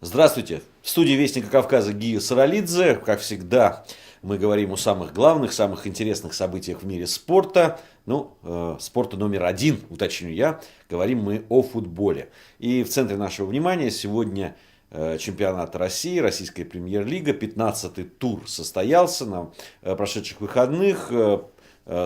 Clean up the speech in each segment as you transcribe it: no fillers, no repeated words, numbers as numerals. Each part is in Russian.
Здравствуйте! В студии Вестника Кавказа Гия Саралидзе. Как всегда, мы говорим о самых главных, самых интересных событиях в мире спорта. Спорта номер один, уточню я. Говорим мы о футболе. И в центре нашего внимания сегодня чемпионат России, Российская премьер-лига. 15-й тур состоялся на прошедших выходных.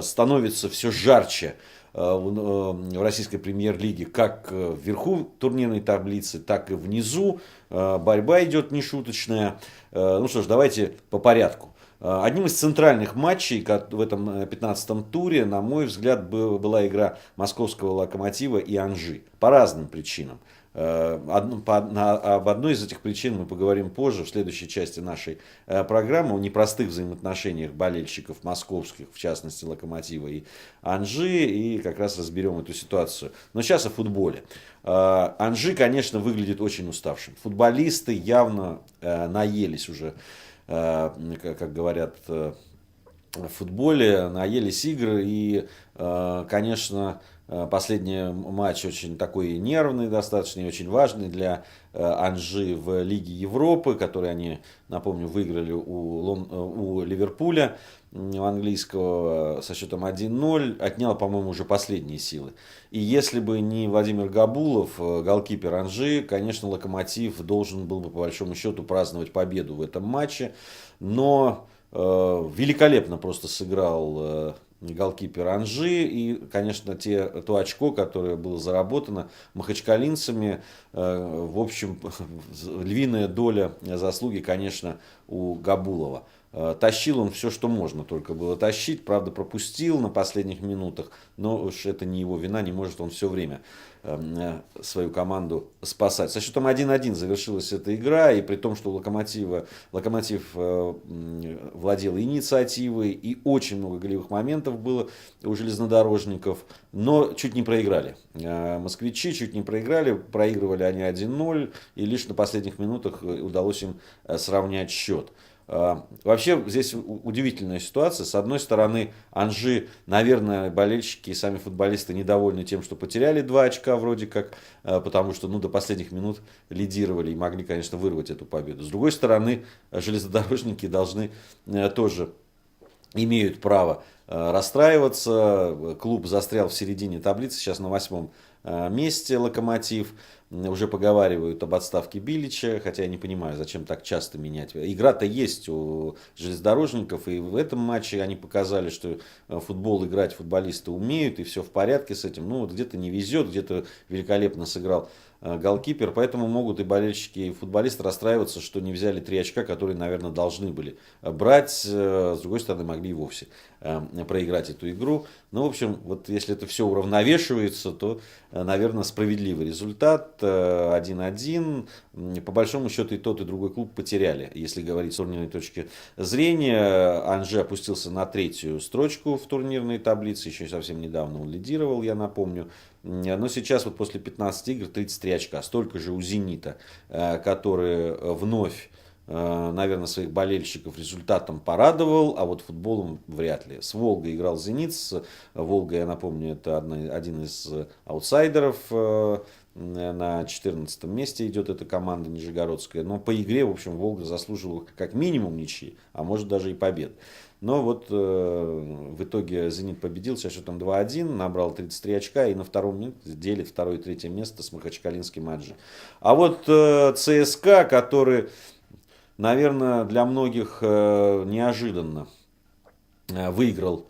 Становится все жарче в российской премьер-лиге как вверху турнирной таблицы, так и внизу. Борьба идет нешуточная. Ну что ж, давайте по порядку. Одним из центральных матчей в этом 15-м туре, на мой взгляд, была игра московского «Локомотива» и «Анжи». По разным причинам. Об одной из этих причин мы поговорим позже, в следующей части нашей программы, о непростых взаимоотношениях болельщиков московских, в частности «Локомотива» и «Анжи», и как раз разберем эту ситуацию. Но сейчас о футболе. «Анжи», конечно, выглядит очень уставшим. Футболисты явно наелись уже, как говорят в футболе, наелись игр, и, конечно, последний матч очень такой нервный достаточно и очень важный для Анжи в Лиге Европы, который они, напомню, выиграли у Ливерпуля английского со счетом 1-0, отнял, по-моему, уже последние силы. И если бы не Владимир Габулов, голкипер Анжи, конечно, Локомотив должен был бы по большому счету праздновать победу в этом матче, но великолепно просто сыграл голкипер Анжи. И, конечно, то очко, которое было заработано махачкалинцами, в общем, львиная доля заслуги, конечно, у Габулова. Тащил он все, что можно только было тащить. Правда, пропустил на последних минутах. Но уж это не его вина. Не может он все время свою команду спасать. Со счетом 1-1 завершилась эта игра. И при том, что Локомотив владел инициативой. И очень много голевых моментов было у железнодорожников. Но чуть не проиграли. Москвичи чуть не проиграли. Проигрывали они 1-0. И лишь на последних минутах удалось им сравнять счет. Вообще здесь удивительная ситуация. С одной стороны, Анжи, наверное, болельщики и сами футболисты недовольны тем, что потеряли 2 очка вроде как, потому что до последних минут лидировали и могли, конечно, вырвать эту победу. С другой стороны, железнодорожники тоже имеют право расстраиваться. Клуб застрял в середине таблицы, сейчас на 8-м месте «Локомотив». Уже поговаривают об отставке Билича, хотя я не понимаю, зачем так часто менять. Игра-то есть у железнодорожников, и в этом матче они показали, что футбол играть футболисты умеют, и все в порядке с этим. Ну, вот где-то не везет, где-то великолепно сыграл голкипер, поэтому могут и болельщики, и футболисты расстраиваться, что не взяли 3 очка, которые, наверное, должны были брать. С другой стороны, могли и вовсе проиграть эту игру. Ну, в общем, вот если это все уравновешивается, то, наверное, справедливый результат. 1-1. По большому счету и тот, и другой клуб потеряли, если говорить с турнирной точки зрения. Анжи опустился на 3-ю строчку в турнирной таблице. Еще совсем недавно он лидировал, я напомню. Но сейчас вот после 15 игр 33 очка. Столько же у «Зенита», который вновь, наверное, своих болельщиков результатом порадовал, а вот футболом вряд ли. С «Волгой» играл «Зенит». С «Волгой», я напомню, это один из аутсайдеров. На 14-м месте идет эта команда нижегородская. Но по игре, в общем, «Волга» заслуживала как минимум ничьи, а может даже и побед. Но вот в итоге «Зенит» победил со счетом 2-1, набрал 33 очка и на втором месте делит второе и третье место с махачкалинским «Анжи». А вот ЦСКА, который, наверное, для многих неожиданно выиграл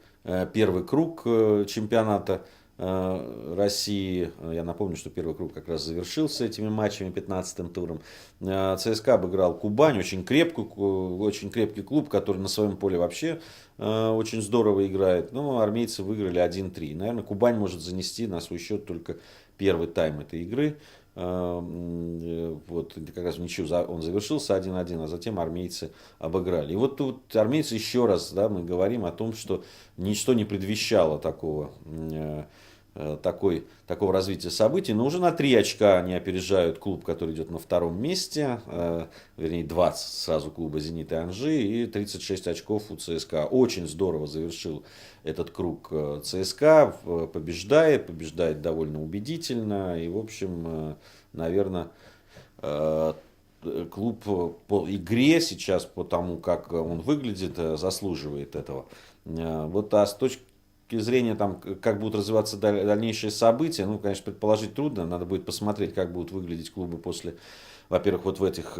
первый круг чемпионата России. Я напомню, что первый круг как раз завершился этими матчами 15-м туром. ЦСКА обыграл Кубань, очень крепкий клуб, который на своем поле вообще очень здорово играет. Но армейцы выиграли 1-3. Наверное, Кубань может занести на свой счет только первый тайм этой игры. Вот как раз в ничью он завершился 1-1, а затем армейцы обыграли. И вот тут армейцы еще раз, да, мы говорим о том, что ничто не предвещало такого развития событий. Но уже на 3 очка они опережают клуб, который идет на втором месте. Вернее, 20 сразу клуба «Зенит» и «Анжи». И 36 очков у ЦСКА. Очень здорово завершил этот круг ЦСКА. Побеждает довольно убедительно. И, в общем, наверное, Клуб по игре сейчас, по тому, как он выглядит, заслуживает этого. Вот, а с точки зрения, там, как будут развиваться дальнейшие события, ну, конечно, предположить трудно. Надо будет посмотреть, как будут выглядеть клубы после, во-первых, вот в этих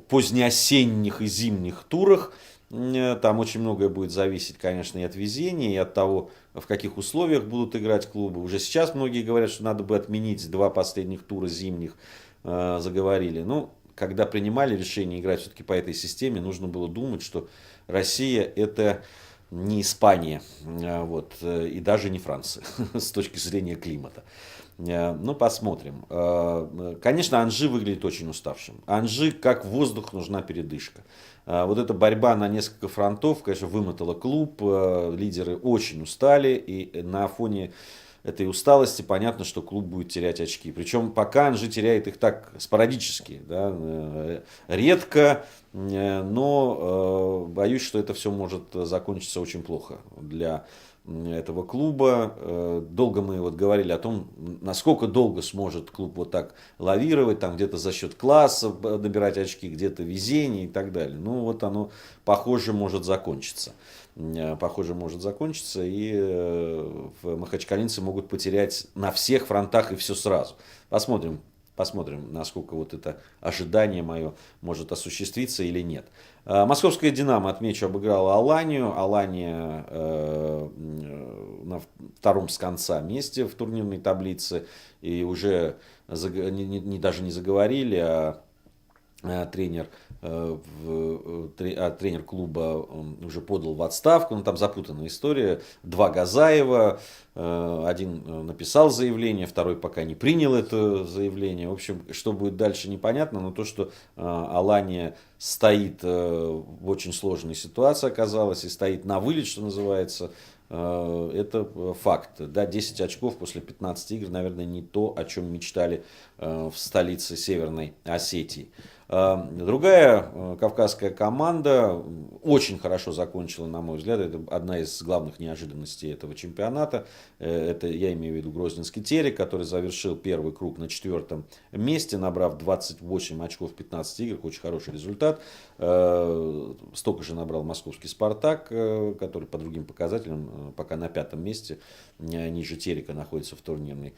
позднеосенних и зимних турах. Там очень многое будет зависеть, конечно, и от везения, и от того, в каких условиях будут играть клубы. Уже сейчас многие говорят, что надо бы отменить два последних тура зимних, заговорили. Ну, когда принимали решение играть все-таки по этой системе, нужно было думать, что Россия это не Испания, вот, и даже не Франция с точки зрения климата. Ну, посмотрим. Конечно, Анжи выглядит очень уставшим. Анжи, как воздух, нужна передышка. Вот эта борьба на несколько фронтов, конечно, вымотала клуб. Лидеры очень устали. И на фоне этой усталости понятно, что клуб будет терять очки. Причем пока Анжи теряет их так спорадически, да, редко, но боюсь, что это все может закончиться очень плохо для этого клуба. Долго мы вот говорили о том, насколько долго сможет клуб вот так лавировать, там где-то за счет класса набирать очки, где-то везение и так далее. Ну вот оно, похоже, может закончиться. Похоже, может закончиться, и махачкалинцы могут потерять на всех фронтах и все сразу. Посмотрим, посмотрим, насколько вот это ожидание мое может осуществиться или нет. Московская «Динамо», отмечу, обыграла Аланию. Алания на втором с конца месте в турнирной таблице. И уже даже не заговорили, тренер, тренер клуба уже подал в отставку, ну там запутанная история, два Газаева, один написал заявление, второй пока не принял это заявление. В общем, что будет дальше, непонятно, но то, что Алания стоит в очень сложной ситуации оказалась и стоит на вылет, что называется, это факт. Да, 10 очков после 15 игр, наверное, не то, о чем мечтали в столице Северной Осетии. Другая кавказская команда очень хорошо закончила, на мой взгляд. Это одна из главных неожиданностей этого чемпионата. Это, я имею в виду, Грозненский Терек, который завершил первый круг на 4-м месте, набрав 28 очков в 15 играх. Очень хороший результат. Столько же набрал московский «Спартак», который по другим показателям пока на 5-м месте, ниже Терека находится в турнирной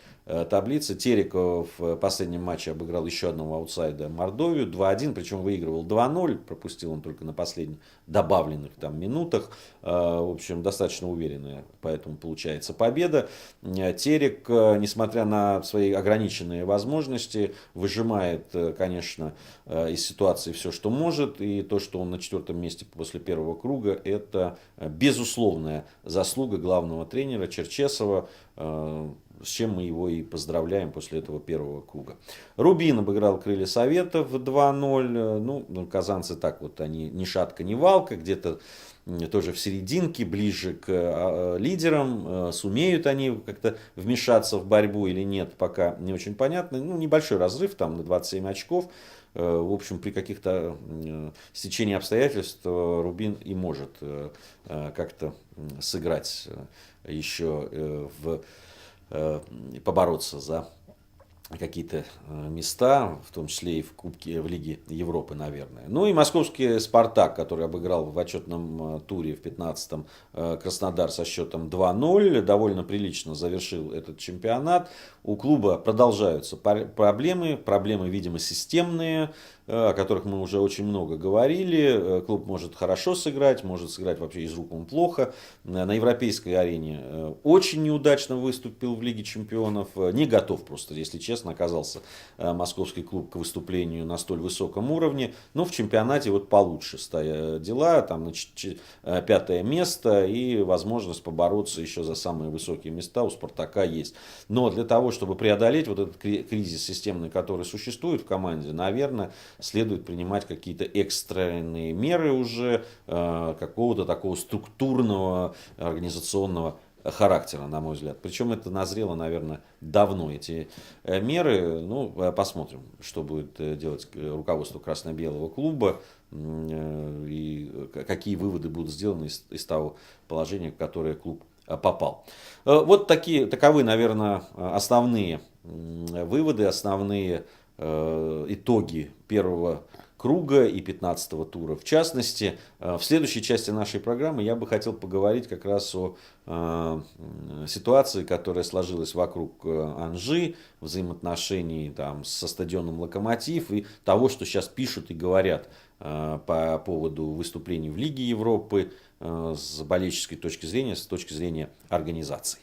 таблице. Терек в последнем матче обыграл еще одного аутсайда Мордовию 2-1, причем выигрывал 2-0, пропустил он только на последних добавленных там минутах. В общем, достаточно уверенная, поэтому получается победа. Терек, несмотря на свои ограниченные возможности, выжимает, конечно, из ситуации все, что может. И то, что он на 4-м месте после первого круга, это безусловная заслуга главного тренера Черчесова, с чем мы его и поздравляем после этого первого круга. Рубин обыграл «Крылья Советов» 2-0. Ну, казанцы так вот, они ни шатка, ни валка, где-то тоже в серединке, ближе к лидерам. Сумеют они как-то вмешаться в борьбу или нет, пока не очень понятно. Ну, небольшой разрыв, там на 27 очков. В общем, при каких-то стечении обстоятельств Рубин и может как-то сыграть еще побороться за какие-то места, в том числе и в Кубке, в Лиге Европы, наверное. Ну и московский «Спартак», который обыграл в отчетном туре в 15-м Краснодар со счетом 2-0, довольно прилично завершил этот чемпионат. У клуба продолжаются проблемы, видимо, системные, о которых мы уже очень много говорили. Клуб может хорошо сыграть, может сыграть вообще из рук вон плохо. На европейской арене очень неудачно выступил в Лиге чемпионов. Не готов просто, если честно, оказался московский клуб к выступлению на столь высоком уровне. Но в чемпионате вот получше стоят дела. Там на 5-е место и возможность побороться еще за самые высокие места у «Спартака» есть. Но для того, чтобы преодолеть вот этот кризис системный, который существует в команде, наверное, следует принимать какие-то экстренные меры уже какого-то такого структурного организационного характера, на мой взгляд. Причем это назрело, наверное, давно, эти меры. Ну, посмотрим, что будет делать руководство красно-белого клуба и какие выводы будут сделаны из того положения, в которое клуб попал. Вот таковы, наверное, основные выводы, основные итоги первого круга и 15-го тура в частности. В следующей части нашей программы я бы хотел поговорить как раз о ситуации, которая сложилась вокруг Анжи, взаимоотношений там, со стадионом Локомотив и того, что сейчас пишут и говорят по поводу выступлений в Лиге Европы с болельческой точки зрения, с точки зрения организации.